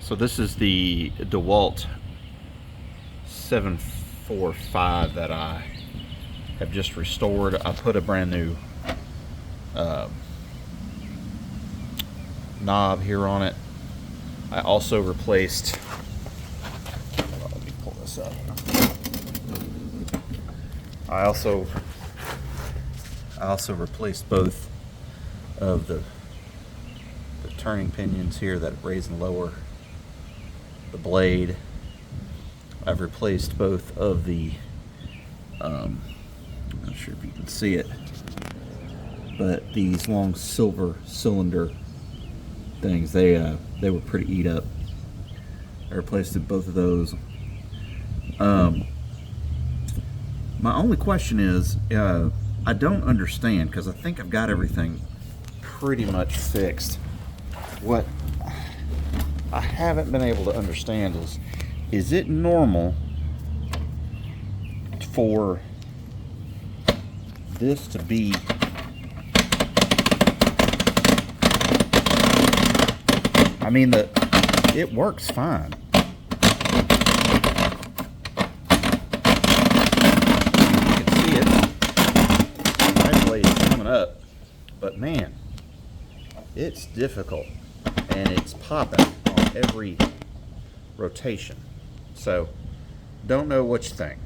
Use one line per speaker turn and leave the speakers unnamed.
So this is the DeWalt 745 that I have just restored. I put a brand new knob here on it. I also replaced, let me pull this up. I also replaced both of the turning pinions here that raise and lower the blade. I've replaced both of the I'm not sure if you can see it, but these long silver cylinder things, they were pretty eat up. I replaced both of those. My only question is, I don't understand, because I think I've got everything pretty much fixed. What I haven't been able to understand is it normal for this to be it works fine. You can see it. My blade is coming up, but man, it's difficult and it's popping on every rotation. So, don't know what you think.